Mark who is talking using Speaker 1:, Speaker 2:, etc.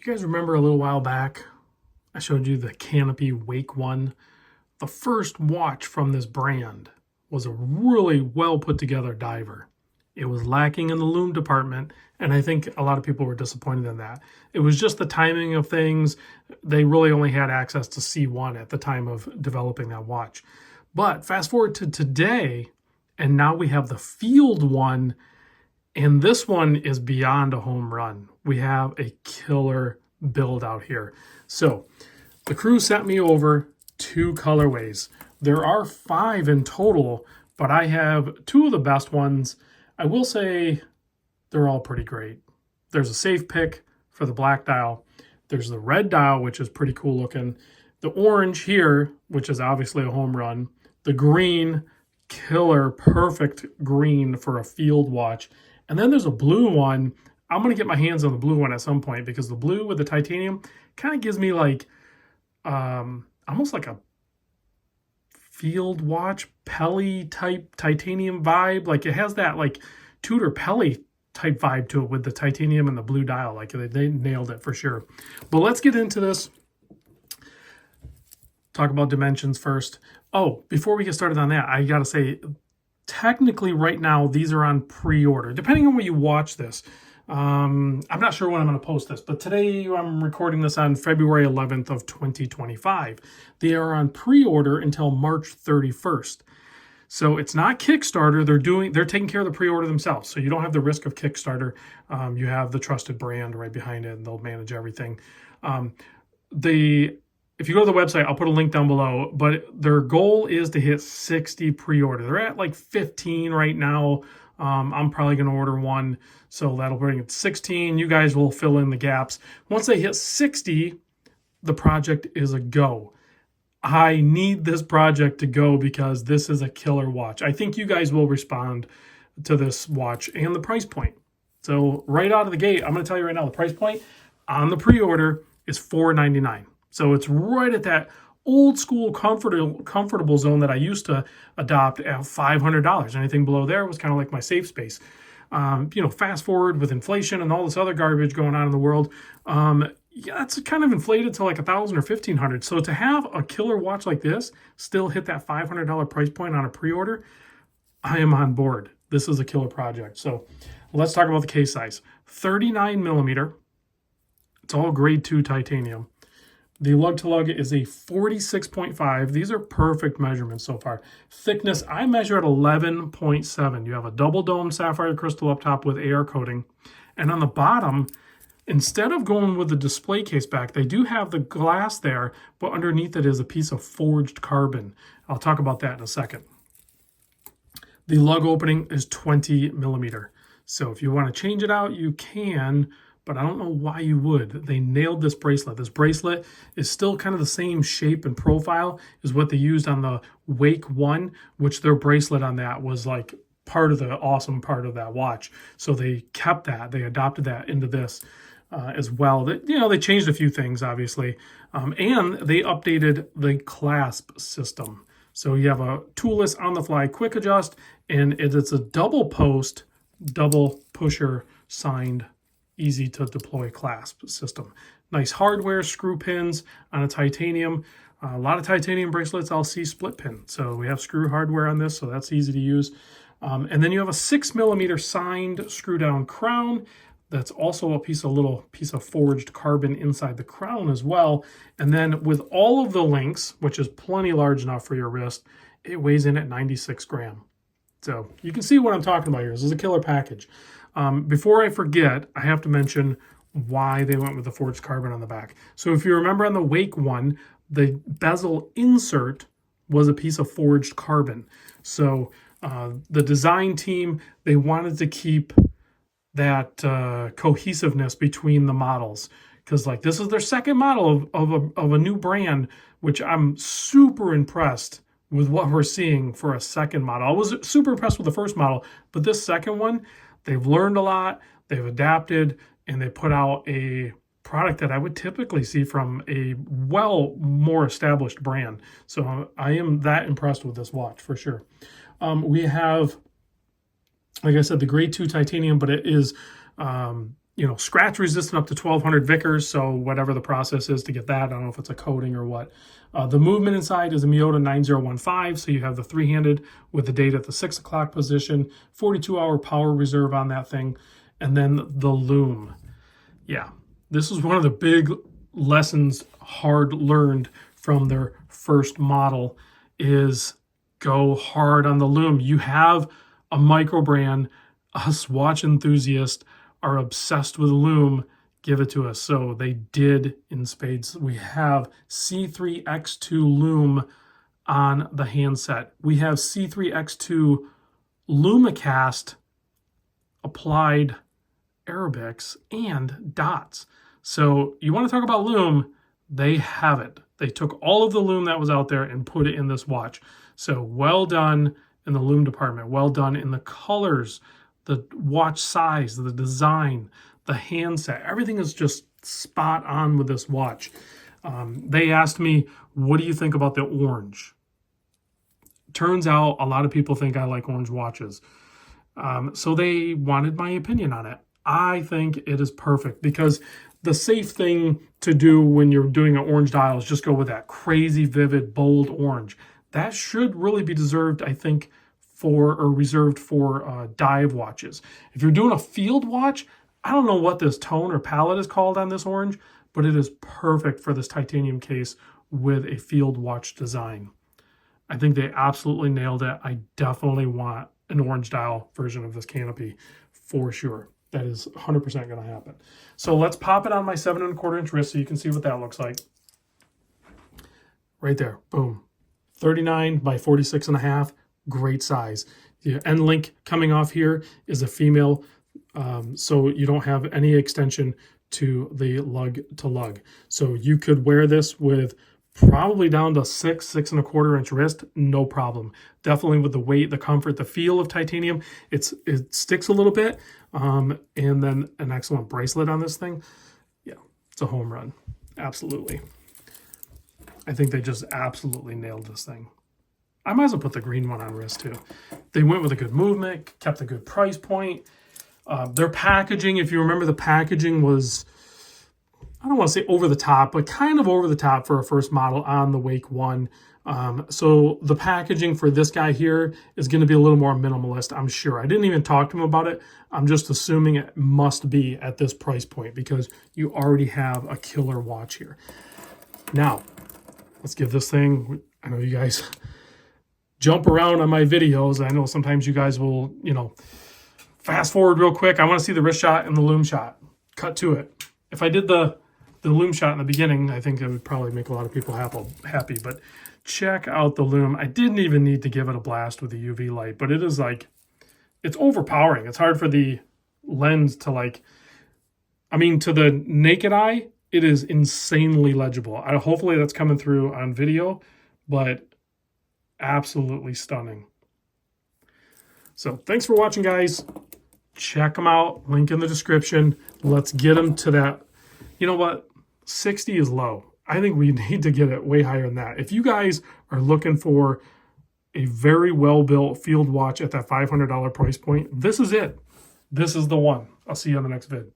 Speaker 1: You guys remember a little while back, I showed you the Canopy Wake 1. The first watch from this brand was a really well put together diver. It was lacking in the Lume department, and I think a lot of people were disappointed in that. It was just the timing of things. They really only had access to C1 at the time of developing that watch. But fast forward to today, and now we have the Field 1, and this one is beyond a home run. We have a killer build out here. So the crew sent me over 2 colorways. There are 5 in total, but I have 2 of the best ones. I will say they're all pretty great. There's a safe pick for the black dial. There's the red dial, which is pretty cool looking. The orange here, which is obviously a home run. The green, killer, perfect green for a field watch. And then there's a blue one. I'm going to get my hands on the blue one at some point because the blue with the titanium kind of gives me like almost like a field watch Pelly type titanium vibe. Like it has that like Tudor Pelly type vibe to it with the titanium and the blue dial. Like they nailed it for sure. But let's get into this. Talk about dimensions first. Oh, before we get started on that, I got to say, technically right now, these are on pre-order. Depending on where you watch this. I'm not sure when I'm going to post this, but today I'm recording this on February 11th of 2025. They are on pre-order until March 31st. So it's not Kickstarter. They're taking care of the pre-order themselves. So you don't have the risk of Kickstarter. You have the trusted brand right behind it, and they'll manage everything. If you go to the website, I'll put a link down below, but their goal is to hit 60 pre-order. They're at like 15 right now. I'm probably going to order one, so that'll bring it to 16. You guys will fill in the gaps. Once they hit 60, the project is a go. I need this project to go because this is a killer watch. I think you guys will respond to this watch and the price point. So right out of the gate, I'm going to tell you right now, the price point on the pre-order is $499. So it's right at that old school comfortable zone that I used to adopt at $500. Anything below there was kind of like my safe space. Fast forward with inflation and all this other garbage going on in the world. It's kind of inflated to like $1,000 or $1,500. So to have a killer watch like this still hit that $500 price point on a pre-order, I am on board. This is a killer project. So let's talk about the case size. 39 millimeter. It's all grade 2 titanium. The lug-to-lug is a 46.5. These are perfect measurements so far. Thickness, I measure at 11.7. You have a double dome sapphire crystal up top with AR coating. And on the bottom, instead of going with the display case back, they do have the glass there, but underneath it is a piece of forged carbon. I'll talk about that in a second. The lug opening is 20 millimeter. So if you want to change it out, you can, but I don't know why you would. They nailed this bracelet. This bracelet is still kind of the same shape and profile as what they used on the Wake 1, which their bracelet on that was like part of the awesome part of that watch. So they kept that. They adopted that into this as well. They changed a few things, obviously, and they updated the clasp system. So you have a toolless on-the-fly quick adjust, and it's a double post, double pusher signed easy to deploy clasp system. Nice hardware, screw pins on a titanium. A lot of titanium bracelets I'll see split pin. So we have screw hardware on this, so that's easy to use. And then you have a 6 millimeter signed screw down crown. That's also a piece of forged carbon inside the crown as well. And then with all of the links, which is plenty large enough for your wrist, it weighs in at 96 grams. So you can see what I'm talking about here. This is a killer package. Before I forget, I have to mention why they went with the forged carbon on the back. So if you remember on the Wake 1, the bezel insert was a piece of forged carbon. So the design team, they wanted to keep that cohesiveness between the models. Because like this is their second model of a new brand, which I'm super impressed with what we're seeing for a second model. I was super impressed with the first model, but this second one, they've learned a lot, they've adapted, and they put out a product that I would typically see from a more established brand. So I am that impressed with this watch for sure. We have, like I said, the grade 2 titanium, but it is scratch resistant up to 1200 Vickers. So whatever the process is to get that, I don't know if it's a coating or what. The movement inside is a Miyota 9015. So you have the three-handed with the date at the 6 o'clock position, 42-hour power reserve on that thing. And then the Lume. Yeah, this is one of the big lessons hard learned from their first model is go hard on the Lume. You have a micro brand, us watch enthusiasts are obsessed with Lume, give it to us. So they did in spades. We have C3X2 Lume on the handset. We have C3X2 Lumicast applied Arabics and dots. So you want to talk about Lume, they have it. They took all of the Lume that was out there and put it in this watch. So well done in the Lume department. Well done in the colors, the watch size, the design, the handset. Everything is just spot on with this watch. They asked me, what do you think about the orange? Turns out a lot of people think I like orange watches. So they wanted my opinion on it. I think it is perfect because the safe thing to do when you're doing an orange dial is just go with that crazy, vivid, bold orange. That should really be deserved, I think, reserved for dive watches. If you're doing a field watch, I don't know what this tone or palette is called on this orange, but it is perfect for this titanium case with a field watch design. I think they absolutely nailed it. I definitely want an orange dial version of this Canopy for sure. That is 100% going to happen. So let's pop it on my 7¼ inch wrist so you can see what that looks like. Right there, boom. 39 by 46.5. Great size. The end link coming off here is a female, so you don't have any extension to the lug to lug. So you could wear this with probably down to 6¼ inch wrist, no problem. Definitely with the weight, the comfort, the feel of titanium, it sticks a little bit, and then an excellent bracelet on this thing. Yeah, it's a home run, absolutely. I think they just absolutely nailed this thing. I might as well put the green one on wrist too. They went with a good movement, kept a good price point. Their packaging, if you remember, the packaging was, I don't want to say over the top, but kind of over the top for a first model on the Wake 1. So the packaging for this guy here is going to be a little more minimalist, I'm sure. I didn't even talk to him about it. I'm just assuming it must be at this price point because you already have a killer watch here. Now, let's give this thing, I know you guys jump around on my videos. I know sometimes you guys will, fast forward real quick. I want to see the wrist shot and the Lume shot. Cut to it. If I did the Lume shot in the beginning, I think it would probably make a lot of people happy. But check out the Lume. I didn't even need to give it a blast with the UV light, but it is it's overpowering. It's hard for the lens to to the naked eye, it is insanely legible. Hopefully that's coming through on video, but absolutely stunning. So thanks for watching, guys. Check them out. Link in the description. Let's get them to that. You know what? 60 is low. I think we need to get it way higher than that. If you guys are looking for a very well-built field watch at that $500 price point, this is it. This is the one. I'll see you on the next vid.